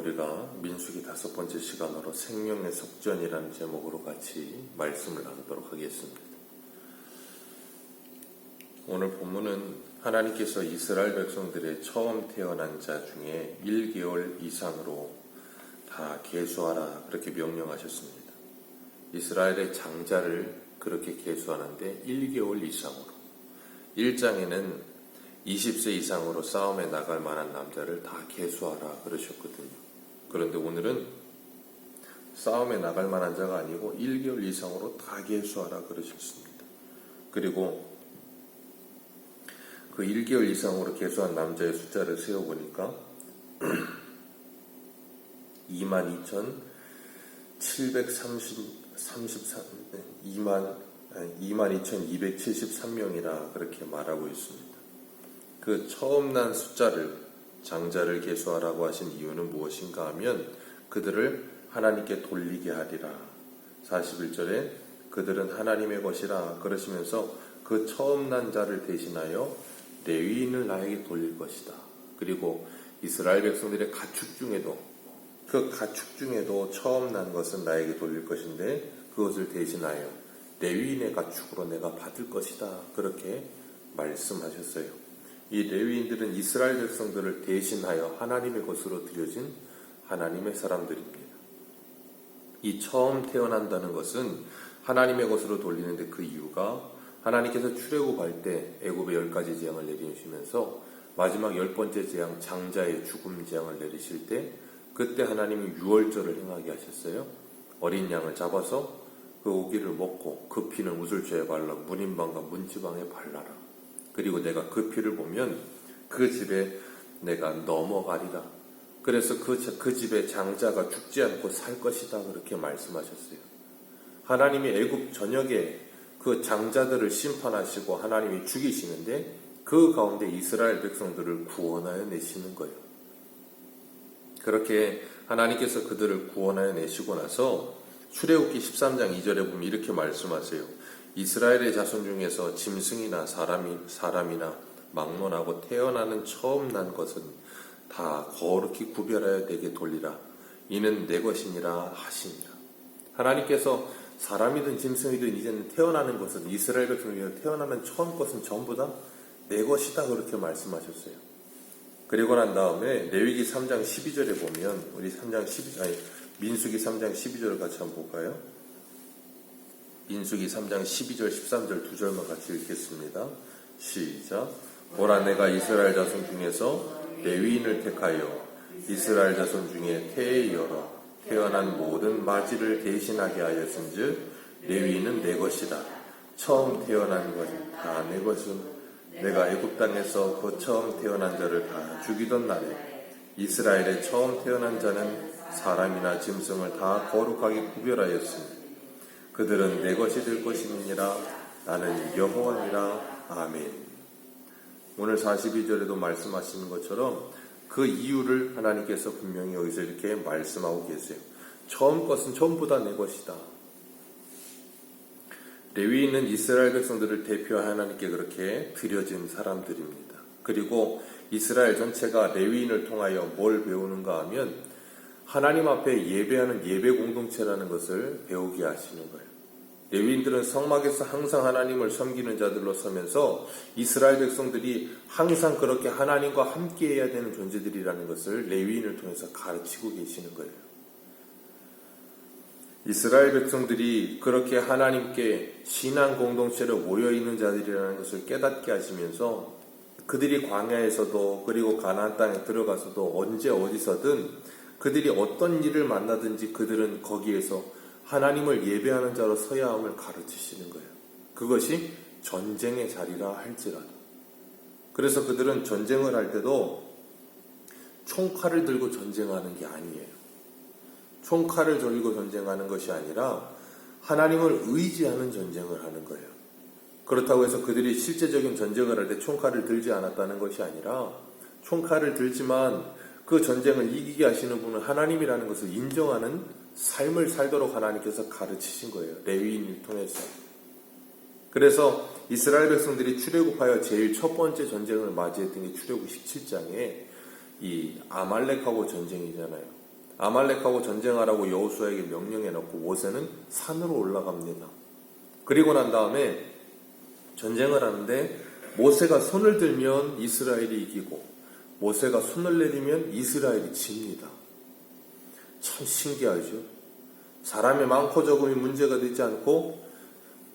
우리가 민수기 5번째 시간으로 생명의 속전이라는 제목으로 같이 말씀을 나누도록 하겠습니다. 오늘 본문은 하나님께서 이스라엘 백성들의 처음 태어난 자 중에 1개월 이상으로 다 계수하라 그렇게 명령하셨습니다. 이스라엘의 장자를 그렇게 계수하는데 1개월 이상으로 1장에는 20세 이상으로 싸움에 나갈 만한 남자를 다 계수하라 그러셨거든요. 그런데 오늘은 싸움에 나갈 만한 자가 아니고 1개월 이상으로 다 계수하라 그러셨습니다. 그리고 그 1개월 이상으로 계수한 남자의 숫자를 세어보니까 22,273명이라 그렇게 말하고 있습니다. 그 처음 난 숫자를 장자를 계수하라고 하신 이유는 무엇인가 하면 그들을 하나님께 돌리게 하리라. 41절에 그들은 하나님의 것이라 그러시면서 그 처음 난 자를 대신하여 레위인을 나에게 돌릴 것이다. 그리고 이스라엘 백성들의 가축 중에도 그 가축 중에도 처음 난 것은 나에게 돌릴 것인데 그것을 대신하여 레위인의 가축으로 내가 받을 것이다. 그렇게 말씀하셨어요. 이 레위인들은 이스라엘 백성들을 대신하여 하나님의 것으로 드려진 하나님의 사람들입니다. 이 처음 태어난다는 것은 하나님의 것으로 돌리는데 그 이유가 하나님께서 출애굽할 때 애굽의 10가지 재앙을 내리시면서 마지막 10번째 재앙 장자의 죽음 재앙을 내리실 때 그때 하나님이 유월절을 행하게 하셨어요. 어린 양을 잡아서 그 오기를 먹고 그 피는 우슬초에 발라 문인방과 문지방에 발라라. 그리고 내가 그 피를 보면 그 집에 내가 넘어가리라. 그래서 그 집에 장자가 죽지 않고 살 것이다. 그렇게 말씀하셨어요. 하나님이 애굽 전역에 그 장자들을 심판하시고 하나님이 죽이시는데 그 가운데 이스라엘 백성들을 구원하여 내시는 거예요. 그렇게 하나님께서 그들을 구원하여 내시고 나서 출애굽기 13장 2절에 보면 이렇게 말씀하세요. 이스라엘의 자손 중에서 짐승이나 사람이나 막론하고 태어나는 처음 난 것은 다 거룩히 구별하여 내게 돌리라. 이는 내 것이니라 하시니라. 하나님께서 사람이든 짐승이든 이제는 태어나는 것은 이스라엘 백성이 태어나면 처음 것은 전부 다 내 것이다. 그렇게 말씀하셨어요. 그리고 난 다음에 레위기 3장 12절에 보면 우리 민수기 3장 12절을 같이 한번 볼까요? 민수기 3장 12절 13절 두 절만 같이 읽겠습니다. 시작. 보라 내가 이스라엘 자손 중에서 레위인을 택하여 이스라엘 자손 중에 태에 열어 태어난 모든 마지를 대신하게 하였은즉 레위인은 내 것이다. 처음 태어난 것은 다 내 것은 내가 애굽 땅에서 그 처음 태어난 자를 다 죽이던 날에 이스라엘의 처음 태어난 자는 사람이나 짐승을 다 거룩하게 구별하였으니 그들은 내 것이 될 것이니라. 나는 여호와니라. 아멘. 오늘 42절에도 말씀하시는 것처럼 그 이유를 하나님께서 분명히 여기서 이렇게 말씀하고 계세요. 처음 것은 전부 다 내 것이다. 레위인은 이스라엘 백성들을 대표하여 하나님께 그렇게 드려진 사람들입니다. 그리고 이스라엘 전체가 레위인을 통하여 뭘 배우는가 하면 하나님 앞에 예배하는 예배 공동체라는 것을 배우게 하시는 거예요. 레위인들은 성막에서 항상 하나님을 섬기는 자들로 서면서 이스라엘 백성들이 항상 그렇게 하나님과 함께 해야 되는 존재들이라는 것을 레위인을 통해서 가르치고 계시는 거예요. 이스라엘 백성들이 그렇게 하나님께 신앙 공동체로 모여있는 자들이라는 것을 깨닫게 하시면서 그들이 광야에서도 그리고 가나안 땅에 들어가서도 언제 어디서든 그들이 어떤 일을 만나든지 그들은 거기에서 하나님을 예배하는 자로 서야 함을 가르치시는 거예요. 그것이 전쟁의 자리라 할지라도. 그래서 그들은 전쟁을 할 때도 총칼을 들고 전쟁하는 게 아니에요. 총칼을 들고 전쟁하는 것이 아니라 하나님을 의지하는 전쟁을 하는 거예요. 그렇다고 해서 그들이 실제적인 전쟁을 할 때 총칼을 들지 않았다는 것이 아니라 총칼을 들지만 그 전쟁을 이기게 하시는 분은 하나님이라는 것을 인정하는 삶을 살도록 하나님께서 가르치신 거예요. 레위인을 통해서. 그래서 이스라엘 백성들이 출애굽하여 제일 첫 번째 전쟁을 맞이했던 게 출애굽 17장에 이 아말렉하고 전쟁이잖아요. 아말렉하고 전쟁하라고 여호수아에게 명령해 놓고 모세는 산으로 올라갑니다. 그리고 난 다음에 전쟁을 하는데 모세가 손을 들면 이스라엘이 이기고 모세가 손을 내리면 이스라엘이 집니다. 참 신기하죠. 사람의 많고 적음이 문제가 되지 않고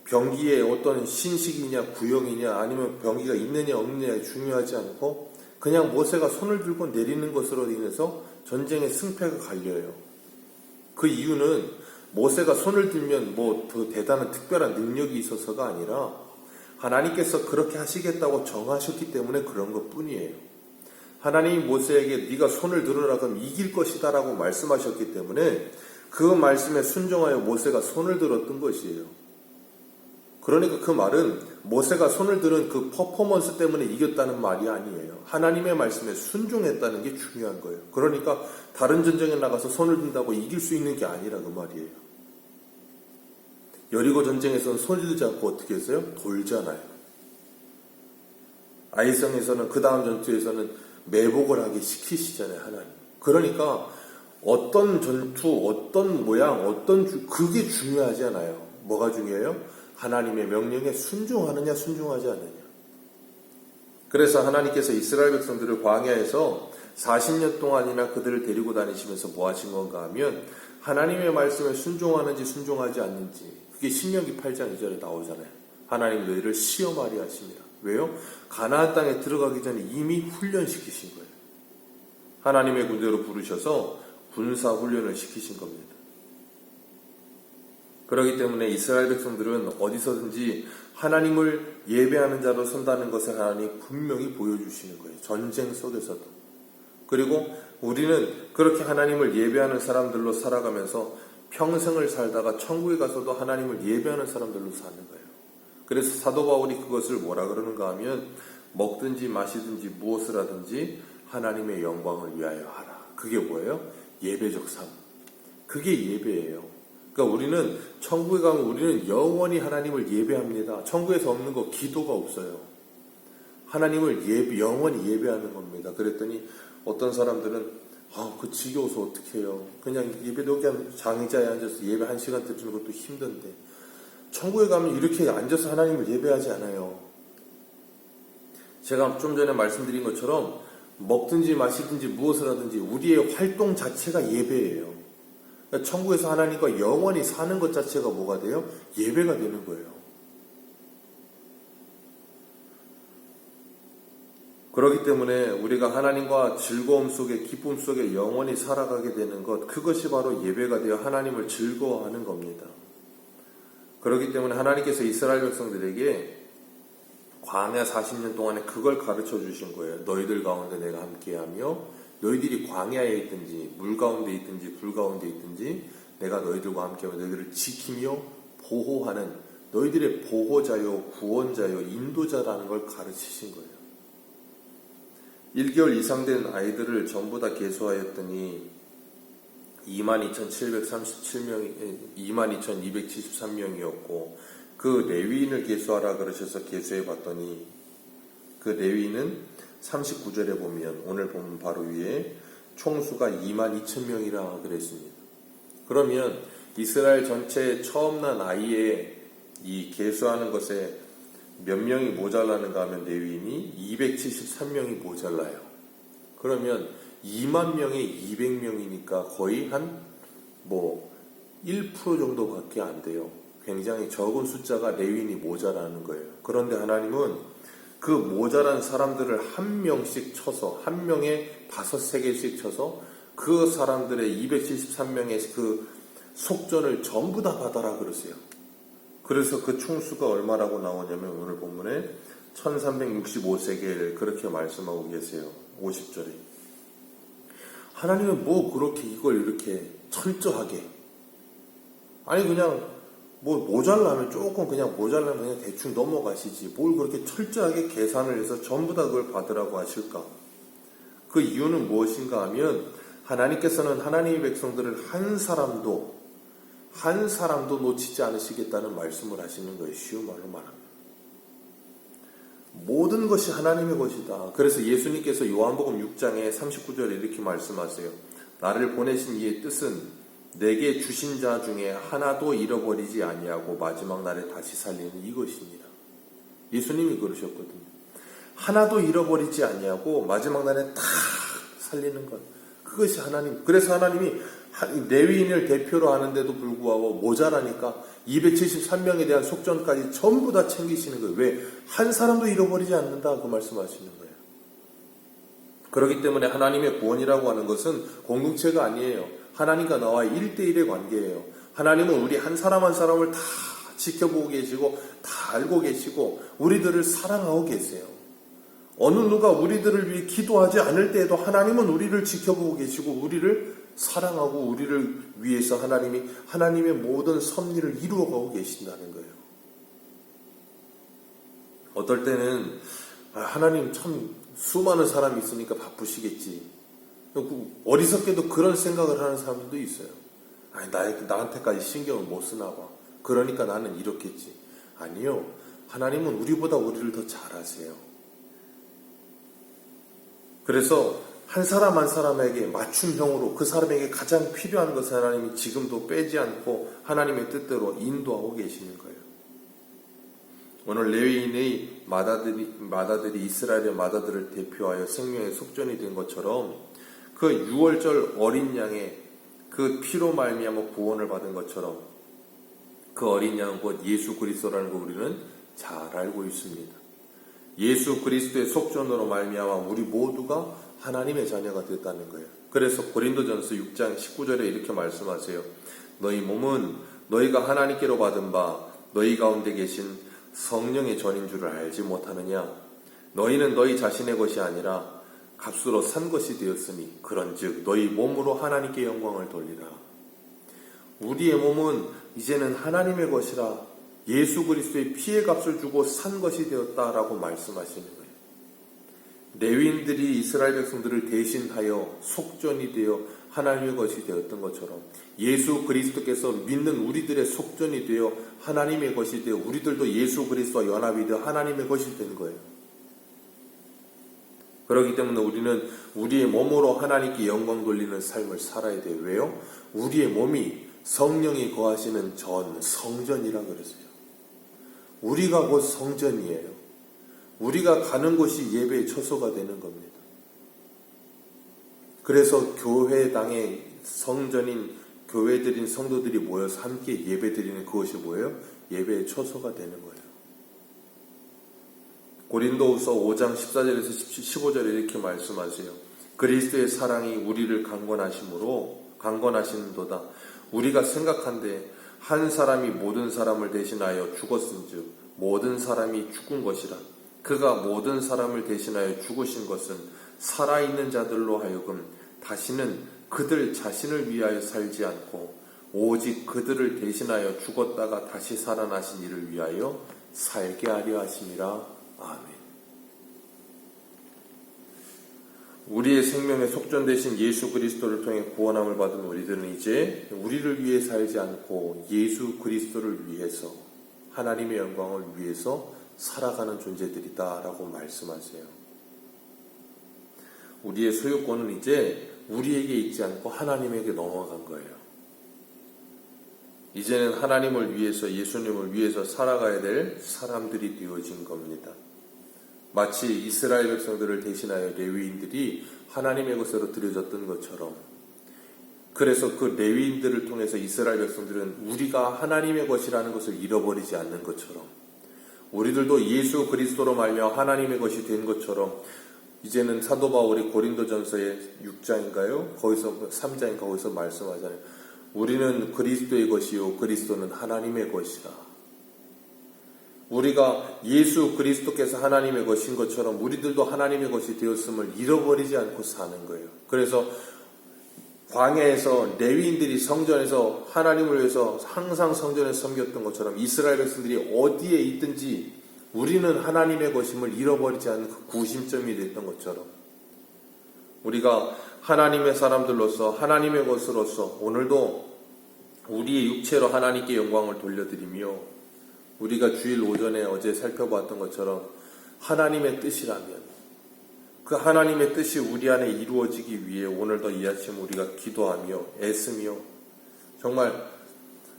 병기에 어떤 신식이냐 구형이냐 아니면 병기가 있느냐 없느냐 중요하지 않고 그냥 모세가 손을 들고 내리는 것으로 인해서 전쟁의 승패가 갈려요. 그 이유는 모세가 손을 들면 뭐 더 대단한 특별한 능력이 있어서가 아니라 하나님께서 그렇게 하시겠다고 정하셨기 때문에 그런 것 뿐이에요. 하나님이 모세에게 네가 손을 들어라 그럼 이길 것이다 라고 말씀하셨기 때문에 그 말씀에 순종하여 모세가 손을 들었던 것이에요. 그러니까 그 말은 모세가 손을 들은 그 퍼포먼스 때문에 이겼다는 말이 아니에요. 하나님의 말씀에 순종했다는 게 중요한 거예요. 그러니까 다른 전쟁에 나가서 손을 든다고 이길 수 있는 게 아니라 그 말이에요. 여리고 전쟁에서는 손을 들지 않고 어떻게 했어요? 돌잖아요. 아이성에서는 그 다음 전투에서는 매복을 하게 시키시잖아요. 하나님. 그러니까 어떤 전투, 어떤 모양, 그게 중요하지 않아요. 뭐가 중요해요? 하나님의 명령에 순종하느냐 순종하지 않느냐. 그래서 하나님께서 이스라엘 백성들을 광야에서 40년 동안이나 그들을 데리고 다니시면서 뭐 하신 건가 하면 하나님의 말씀에 순종하는지 순종하지 않는지 그게 신명기 8장 2절에 나오잖아요. 하나님 너희를 시험하려 하십니다. 왜요? 가나안 땅에 들어가기 전에 이미 훈련시키신 거예요. 하나님의 군대로 부르셔서 군사 훈련을 시키신 겁니다. 그렇기 때문에 이스라엘 백성들은 어디서든지 하나님을 예배하는 자로 선다는 것을 하나님이 분명히 보여주시는 거예요. 전쟁 속에서도. 그리고 우리는 그렇게 하나님을 예배하는 사람들로 살아가면서 평생을 살다가 천국에 가서도 하나님을 예배하는 사람들로 사는 거예요. 그래서 사도 바울이 그것을 뭐라 그러는가 하면 먹든지 마시든지 무엇을 하든지 하나님의 영광을 위하여 하라. 그게 뭐예요? 예배적 삶. 그게 예배예요. 그러니까 우리는 천국에 가면 우리는 영원히 하나님을 예배합니다. 천국에서 없는 거 기도가 없어요. 하나님을 영원히 예배하는 겁니다. 그랬더니 어떤 사람들은 그 지겨워서 어떻게 해요. 그냥 예배도 그냥 장의자에 앉아서 예배 1시간 드리는 것도 힘든데 천국에 가면 이렇게 앉아서 하나님을 예배하지 않아요. 제가 좀 전에 말씀드린 것처럼 먹든지 마시든지 무엇을 하든지 우리의 활동 자체가 예배예요. 그러니까 천국에서 하나님과 영원히 사는 것 자체가 뭐가 돼요? 예배가 되는 거예요. 그렇기 때문에 우리가 하나님과 즐거움 속에 기쁨 속에 영원히 살아가게 되는 것, 그것이 바로 예배가 되어 하나님을 즐거워하는 겁니다. 그렇기 때문에 하나님께서 이스라엘 백성들에게 광야 40년 동안에 그걸 가르쳐 주신 거예요. 너희들 가운데 내가 함께하며 너희들이 광야에 있든지 물 가운데 있든지 불 가운데 있든지 내가 너희들과 함께하며 너희들을 지키며 보호하는 너희들의 보호자요 구원자요 인도자라는 걸 가르치신 거예요. 1개월 이상 된 아이들을 전부 다 계수하였더니 22,273명이었고 그 레위인을 계수하라 그러셔서 계수해 봤더니 그 레위인은 39절에 보면 오늘 보면 바로 위에 총수가 22,000명이라 그랬습니다. 그러면 이스라엘 전체 처음 난 아이의 이 계수하는 것에 몇 명이 모자라는가 하면 레위인이 273명이 모자라요. 그러면 2만 명에 200명이니까 거의 한 1% 정도밖에 안 돼요. 굉장히 적은 숫자가 레위인이 모자라는 거예요. 그런데 하나님은 그 모자란 사람들을 한 명씩 쳐서 한 명에 5-3개씩 쳐서 그 사람들의 273명의 그 속전을 전부 다 받아라 그러세요. 그래서 그 총수가 얼마라고 나오냐면 오늘 본문에 1365세겔 그렇게 말씀하고 계세요. 50절에. 하나님은 뭐 그렇게 이걸 이렇게 철저하게 아니 그냥 모자라면 조금 그냥 모자라면 그냥 대충 넘어가시지 뭘 그렇게 철저하게 계산을 해서 전부 다 그걸 받으라고 하실까? 그 이유는 무엇인가 하면 하나님께서는 하나님의 백성들을 한 사람도 놓치지 않으시겠다는 말씀을 하시는 거예요. 쉬운 말로 말합니다. 모든 것이 하나님의 것이다. 그래서 예수님께서 요한복음 6장에 39절에 이렇게 말씀하세요. 나를 보내신 이의 뜻은 내게 주신 자 중에 하나도 잃어버리지 아니하고 마지막 날에 다시 살리는 이것이니라. 예수님이 그러셨거든요. 하나도 잃어버리지 아니하고 마지막 날에 다 살리는 것. 그것이 하나님. 그래서 하나님이 레위인을 대표로 하는데도 불구하고 모자라니까 273명에 대한 속전까지 전부 다 챙기시는 거예요. 왜? 한 사람도 잃어버리지 않는다. 그 말씀하시는 거예요. 그렇기 때문에 하나님의 구원이라고 하는 것은 공동체가 아니에요. 하나님과 나와의 1대1의 관계예요. 하나님은 우리 한 사람 한 사람을 다 지켜보고 계시고 다 알고 계시고 우리들을 사랑하고 계세요. 어느 누가 우리들을 위해 기도하지 않을 때에도 하나님은 우리를 지켜보고 계시고 우리를 사랑하고 우리를 위해서 하나님이 하나님의 모든 섭리를 이루어가고 계신다는 거예요. 어떨 때는 하나님 참 수많은 사람이 있으니까 바쁘시겠지. 어리석게도 그런 생각을 하는 사람들도 있어요. 아니, 나한테까지 신경을 못 쓰나 봐. 그러니까 나는 이렇겠지. 아니요. 하나님은 우리보다 우리를 더 잘 아세요. 그래서 한 사람 한 사람에게 맞춤형으로 그 사람에게 가장 필요한 것을 하나님이 지금도 빼지 않고 하나님의 뜻대로 인도하고 계시는 거예요. 오늘 레위인의 마다들이 이스라엘의 마다들을 대표하여 생명의 속전이 된 것처럼 그 유월절 어린 양의 그 피로 말미암아 구원을 받은 것처럼 그 어린 양은 곧 예수 그리스도라는 걸 우리는 잘 알고 있습니다. 예수 그리스도의 속전으로 말미암아 우리 모두가 하나님의 자녀가 됐다는 거예요. 그래서 고린도전서 6장 19절에 이렇게 말씀하세요. 너희 몸은 너희가 하나님께로 받은 바 너희 가운데 계신 성령의 전인 줄을 알지 못하느냐. 너희는 너희 자신의 것이 아니라 값으로 산 것이 되었으니 그런즉 너희 몸으로 하나님께 영광을 돌리라. 우리의 몸은 이제는 하나님의 것이라 예수 그리스도의 피의 값을 주고 산 것이 되었다라고 말씀하시는 거예요. 레위인들이 이스라엘 백성들을 대신하여 속전이 되어 하나님의 것이 되었던 것처럼 예수 그리스도께서 믿는 우리들의 속전이 되어 하나님의 것이 되어 우리들도 예수 그리스도와 연합이 되어 하나님의 것이 된 거예요. 그렇기 때문에 우리는 우리의 몸으로 하나님께 영광 돌리는 삶을 살아야 돼요. 왜요? 우리의 몸이 성령이 거하시는 전 성전이라 그랬어요. 우리가 곧 성전이에요. 우리가 가는 곳이 예배의 처소가 되는 겁니다. 그래서 교회당의 성전인 교회들인 성도들이 모여서 함께 예배드리는 그것이 뭐예요? 예배의 처소가 되는 거예요. 고린도후서 5장 14절에서 15절에 이렇게 말씀하세요. 그리스도의 사랑이 우리를 강권하시는도다. 우리가 생각한데 한 사람이 모든 사람을 대신하여 죽었은즉 모든 사람이 죽은 것이라. 그가 모든 사람을 대신하여 죽으신 것은 살아있는 자들로 하여금 다시는 그들 자신을 위하여 살지 않고 오직 그들을 대신하여 죽었다가 다시 살아나신 이를 위하여 살게 하려 하심이라. 아멘. 우리의 생명의 속전 되신 예수 그리스도를 통해 구원함을 받은 우리들은 이제 우리를 위해 살지 않고 예수 그리스도를 위해서 하나님의 영광을 위해서 살아가는 존재들이다 라고 말씀하세요. 우리의 소유권은 이제 우리에게 있지 않고 하나님에게 넘어간 거예요. 이제는 하나님을 위해서 예수님을 위해서 살아가야 될 사람들이 되어진 겁니다. 마치 이스라엘 백성들을 대신하여 레위인들이 하나님의 것으로 드려졌던 것처럼 그래서 그 레위인들을 통해서 이스라엘 백성들은 우리가 하나님의 것이라는 것을 잃어버리지 않는 것처럼 우리들도 예수 그리스도로 말미암아 하나님의 것이 된 것처럼 이제는 사도 바울이 고린도전서의 6장인가요? 거기서 3장인가 거기서 말씀하잖아요. 우리는 그리스도의 것이요 그리스도는 하나님의 것이라. 우리가 예수 그리스도께서 하나님의 것인 것처럼 우리들도 하나님의 것이 되었음을 잃어버리지 않고 사는 거예요. 그래서 광야에서 레위인들이 성전에서 하나님을 위해서 항상 성전에 섬겼던 것처럼 이스라엘 백성들이 어디에 있든지 우리는 하나님의 것임을 잃어버리지 않는 그 구심점이 됐던 것처럼 우리가 하나님의 사람들로서 하나님의 것으로서 오늘도 우리의 육체로 하나님께 영광을 돌려드리며 우리가 주일 오전에 어제 살펴봤던 것처럼 하나님의 뜻이라면 그 하나님의 뜻이 우리 안에 이루어지기 위해 오늘도 이 아침 우리가 기도하며 애쓰며 정말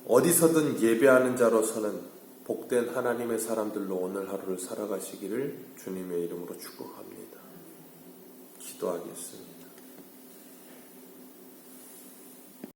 어디서든 예배하는 자로서는 복된 하나님의 사람들로 오늘 하루를 살아가시기를 주님의 이름으로 축복합니다. 기도하겠습니다.